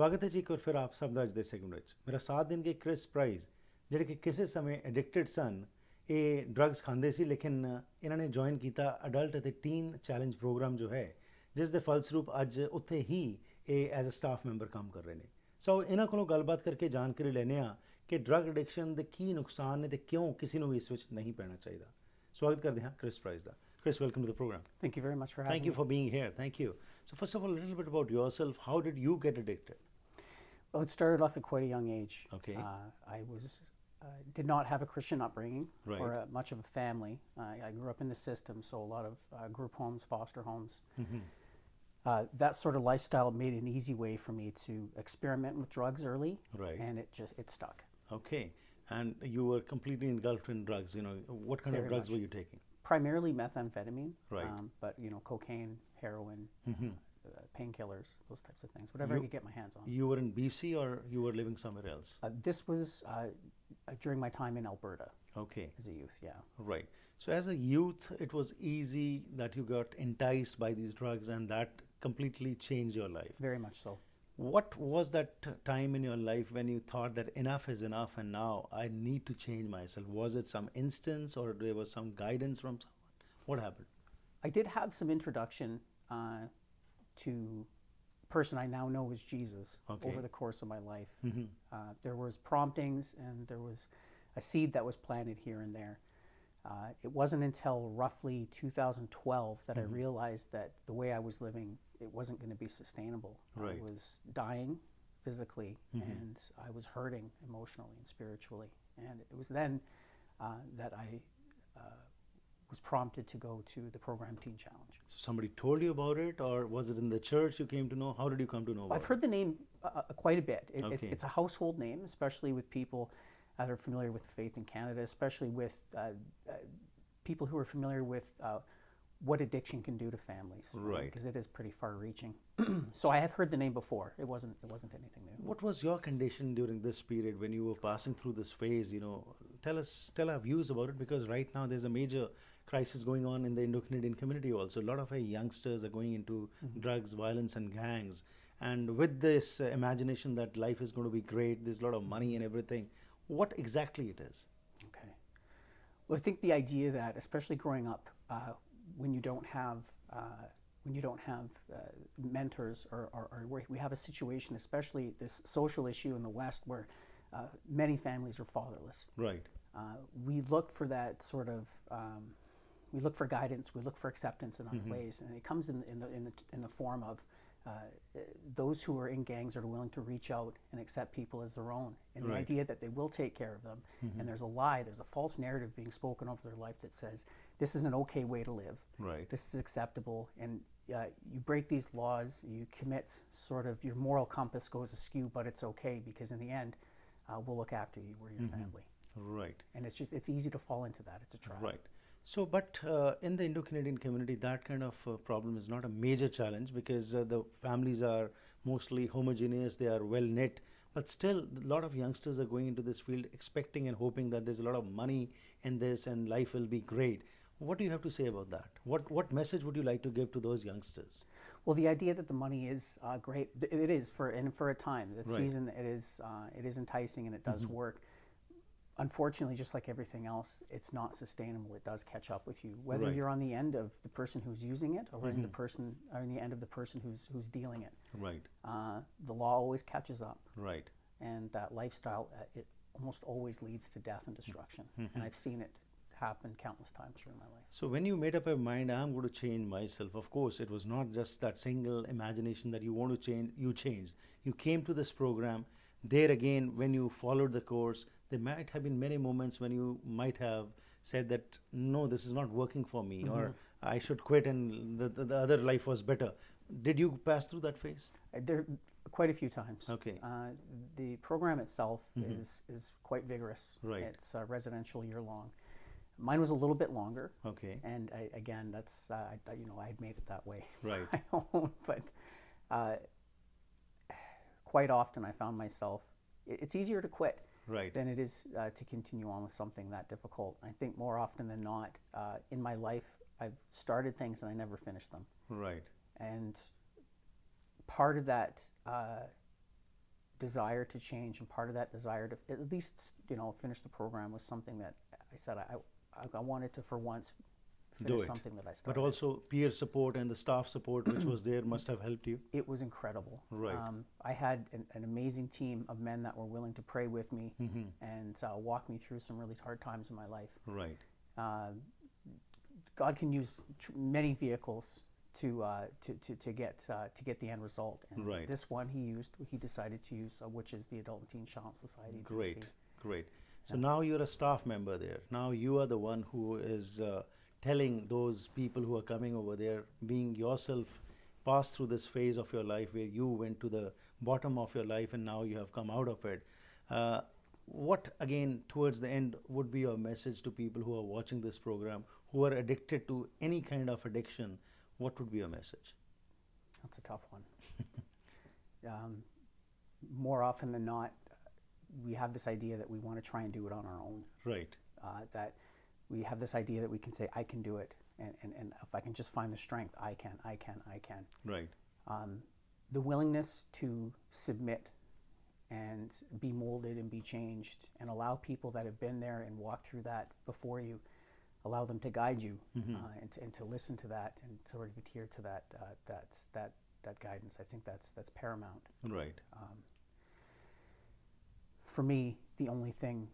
ਸਵਾਗਤ ਹੈ ਜੀ ਇੱਕ ਵਾਰ ਫਿਰ ਆਪ ਸਭ ਦਾ ਅੱਜ ਦੇ ਸੈਗਮੈਂਟ ਵਿੱਚ। ਮੇਰਾ ਸਾਥ ਦੇਣਗੇ ਕ੍ਰਿਸ ਪ੍ਰਾਈਜ਼, ਜਿਹੜੇ ਕਿ ਕਿਸੇ ਸਮੇਂ ਐਡਿਕਟਡ ਸਨ। ਇਹ ਡਰੱਗਸ ਖਾਂਦੇ ਸੀ, ਲੇਕਿਨ ਇਹਨਾਂ ਨੇ ਜੁਆਇਨ ਕੀਤਾ ਅਡਲਟ ਅਤੇ ਟੀਨ ਚੈਲੰਜ ਪ੍ਰੋਗਰਾਮ ਜੋ ਹੈ, ਜਿਸ ਦੇ ਫਲਸਰੂਪ ਅੱਜ ਉੱਥੇ ਹੀ ਇਹ ਐਜ਼ ਅ ਸਟਾਫ ਮੈਂਬਰ ਕੰਮ ਕਰ ਰਹੇ ਨੇ। ਸੋ ਇਹਨਾਂ ਕੋਲੋਂ ਗੱਲਬਾਤ ਕਰਕੇ ਜਾਣਕਾਰੀ ਲੈਂਦੇ ਹਾਂ ਕਿ ਡਰੱਗ ਐਡਿਕਸ਼ਨ ਦੇ ਕੀ ਨੁਕਸਾਨ ਨੇ ਤੇ ਕਿਉਂ ਕਿਸੇ ਨੂੰ ਵੀ ਇਸ ਵਿੱਚ ਨਹੀਂ ਪੈਣਾ ਚਾਹੀਦਾ। ਸਵਾਗਤ ਕਰਦੇ ਹਾਂ ਕ੍ਰਿਸ ਪ੍ਰਾਈਜ਼ ਦਾ। Chris, welcome to the program. Thank you very much for having me. Thank you for being here. Thank you. So first of all, a little bit about yourself. How did you get addicted? Well, it started off at quite a young age. Okay. I did not have a Christian upbringing Right. or much of a family. I grew up in the system, so a lot of group homes, foster homes. Mm-hmm. That sort of lifestyle made an easy way for me to experiment with drugs early. Right. And it stuck. Okay. And you were completely engulfed in drugs. You know, what kind Very of drugs much. were you taking? Primarily methamphetamine. Right. But cocaine, heroin, Mm-hmm. painkillers, those types of things, whatever I could get my hands on. You were in BC or you were living somewhere else? This was during my time in Alberta Okay. as a youth, yeah. Right. So as a youth, it was easy that you got enticed by these drugs, and that completely changed your life. Very much so. What was that time in your life when you thought that enough is enough and now I need to change myself? Was it some instance or there was some guidance from someone? What happened? I did have some introduction to a person I now know as Jesus. Okay. Over the course of my life. Mm-hmm. There was promptings and there was a seed that was planted here and there. It wasn't until roughly 2012 that I realized that the way I was living, it wasn't going to be sustainable. Right. I was dying physically and I was hurting emotionally and spiritually. And it was then that I was prompted to go to the program Teen Challenge. So somebody told you about it, or was it in the church you came to know? How did you come to know about I've heard the name quite a bit. Okay. It's a household name, especially with people that are familiar with faith in Canada, especially with people who are familiar with what addiction can do to families. Right. Because it is pretty far-reaching. So I have heard the name before. It wasn't anything new. What was your condition during this period when you were passing through this phase? You know, tell our views about it, because right now there's a major crisis going on in the Indo-Canadian community also. A lot of our youngsters are going into drugs, violence and gangs. And with this imagination that life is going to be great, there's a lot of money and everything. What exactly it is? Okay. Well, I think the idea that, especially growing up, when you don't have mentors, or where we have a situation, especially this social issue in the West, where many families are fatherless. Right. We look for that sort of, we look for guidance, we look for acceptance in other ways, and it comes in the form of those who are in gangs are willing to reach out and accept people as their own, and the Right. idea that they will take care of them. And there's a lie, there's a false narrative being spoken over their life that says this is an okay way to live. Right. This is acceptable, and you break these laws, you commit sort of, your moral compass goes askew, but it's okay because in the end, we'll look after you, we're your family. Right. And it's easy to fall into that. It's a trap. Right. So, but in the Indo-Canadian community, that kind of problem is not a major challenge, because the families are mostly homogeneous, they are well knit. But still, a lot of youngsters are going into this field expecting and hoping that there's a lot of money in this and life will be great. What do you have to say about that? What message would you like to give to those youngsters? Well, the idea that the money is great, it is for a time. The Right. season, it is enticing and it does work. Unfortunately, just like everything else, it's not sustainable. It does catch up with you, whether Right. you're on the end of the person who's using it, or in the end of the person who's dealing it. Right. The law always catches up, Right. and that lifestyle, it almost always leads to death and destruction. And I've seen it happen countless times during my life. So when you made up your mind, I'm going to change myself, of course, it was not just that single imagination that you want to change, you changed. You came to this program. There again, when you followed the course, there might have been many moments when you might have said that, no, this is not working for me, or I should quit and the other life was better. Did you pass through that phase? There quite a few times. Okay. The program itself is quite vigorous. Right. It's residential year long. Mine was a little bit longer. Okay. And again, that's I had made it that way. Right. I own, but quite often I found myself. It's easier to quit. Right. Than it is to continue on with something that difficult. I think more often than not, in my life, I've started things and I never finished them. Right. And part of that desire to change, and part of that desire to at least, finish the program was something that I said I wanted to, for once, Do finish it. something that I But started. also peer support and the staff support which was there must have helped you. It was incredible. Right. I had an amazing team of men that were willing to pray with me and walk me through some really hard times in my life. Right. God can use many vehicles to get the end result. And Right. this one he decided to use, which is the Adult and Teen Challenge Society. of Great, BC. great. So now you're a staff member there. Now you are the one who is telling those people who are coming over there, being yourself, passed through this phase of your life where you went to the bottom of your life and now you have come out of it. What, again, towards the end, would be your message to people who are watching this program, who are addicted to any kind of addiction? What would be your message? That's a tough one. More often than not, we have this idea that we want to try and do it on our own. Right. That we have this idea that we can say, I can do it, and if I can just find the strength, I can. Right. The willingness to submit and be molded and be changed, and allow people that have been there and walked through that before you, allow them to guide you, and to listen to that and sort of adhere to that guidance. I think that's paramount. Right. For me, the only thing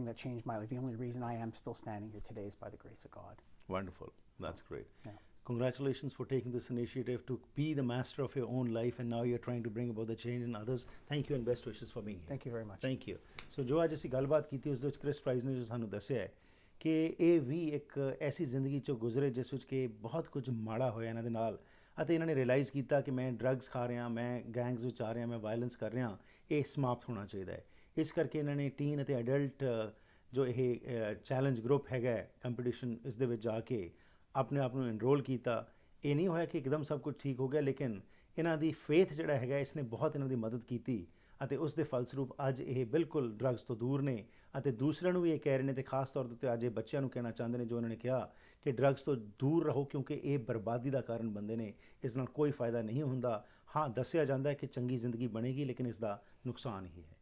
that changed my life, the only reason I am still standing here today is by the grace of God. Wonderful. That's great. Yeah. Congratulations for taking this initiative to be the master of your own life, and now you're trying to bring about the change in others. Thank you and best wishes for being here. Thank you very much. Thank you. So ਜੋ ਅੱਜ ਅਸੀਂ ਗੱਲਬਾਤ ਕੀਤੀ ਉਸ ਦੇ ਵਿੱਚ Chris price ਨੇ ਜੋ ਸਾਨੂੰ ਦੱਸਿਆ ਹੈ ਕਿ ਇਹ ਵੀ ਇੱਕ ਐਸੀ ਜ਼ਿੰਦਗੀ ਚੋਂ ਗੁਜ਼ਰੇ ਜਿਸ ਵਿੱਚ ਕਿ ਬਹੁਤ ਕੁਝ ਮਾੜਾ ਹੋਇਆ ਇਹਨਾਂ ਦੇ ਨਾਲ, ਅਤੇ ਇਹਨਾਂ ਨੇ ਰਿਅਲਾਈਜ਼ ਕੀਤਾ ਕਿ ਮੈਂ ਡਰੱਗਸ ਖਾ ਰਿਹਾ, ਮੈਂ ਗੈਂਗਸ ਵਿੱਚ ਆ ਰਿਹਾ, ਮੈਂ ਵਾਇਲੈਂਸ ਕਰ ਰਿਹਾ, ਇਹ ਸਮਾਪਤ ਹੋਣਾ ਚਾਹੀਦਾ ਹੈ। ਇਸ ਕਰਕੇ ਇਹਨਾਂ ਨੇ ਟੀਨ ਅਤੇ ਅਡਲਟ ਜੋ ਇਹ ਚੈਲੰਜ ਗਰੁੱਪ ਹੈਗਾ ਕੰਪੀਟੀਸ਼ਨ, ਇਸ ਦੇ ਵਿੱਚ ਜਾ ਕੇ ਆਪਣੇ ਆਪ ਨੂੰ ਇਨਰੋਲ ਕੀਤਾ। ਇਹ ਨਹੀਂ ਹੋਇਆ ਕਿ ਇੱਕਦਮ ਸਭ ਕੁਝ ਠੀਕ ਹੋ ਗਿਆ, ਲੇਕਿਨ ਇਹਨਾਂ ਦੀ ਫੇਥ ਜਿਹੜਾ ਹੈਗਾ ਇਸ ਨੇ ਬਹੁਤ ਇਹਨਾਂ ਦੀ ਮਦਦ ਕੀਤੀ, ਅਤੇ ਉਸ ਦੇ ਫਲਸਰੂਪ ਅੱਜ ਇਹ ਬਿਲਕੁਲ ਡਰੱਗਸ ਤੋਂ ਦੂਰ ਨੇ, ਅਤੇ ਦੂਸਰਿਆਂ ਨੂੰ ਵੀ ਇਹ ਕਹਿ ਰਹੇ ਨੇ, ਅਤੇ ਖਾਸ ਤੌਰ 'ਤੇ ਅੱਜ ਇਹ ਬੱਚਿਆਂ ਨੂੰ ਕਹਿਣਾ ਚਾਹੁੰਦੇ ਨੇ ਜੋ ਉਹਨਾਂ ਨੇ ਕਿਹਾ ਕਿ ਡਰੱਗਸ ਤੋਂ ਦੂਰ ਰਹੋ, ਕਿਉਂਕਿ ਇਹ ਬਰਬਾਦੀ ਦਾ ਕਾਰਨ ਬਣਦੇ ਨੇ, ਇਸ ਨਾਲ ਕੋਈ ਫਾਇਦਾ ਨਹੀਂ ਹੁੰਦਾ। ਹਾਂ, ਦੱਸਿਆ ਜਾਂਦਾ ਹੈ ਕਿ ਚੰਗੀ ਜ਼ਿੰਦਗੀ ਬਣੇਗੀ, ਲੇਕਿਨ ਇਸ ਦਾ ਨੁਕਸਾਨ ਹੀ ਹੈ।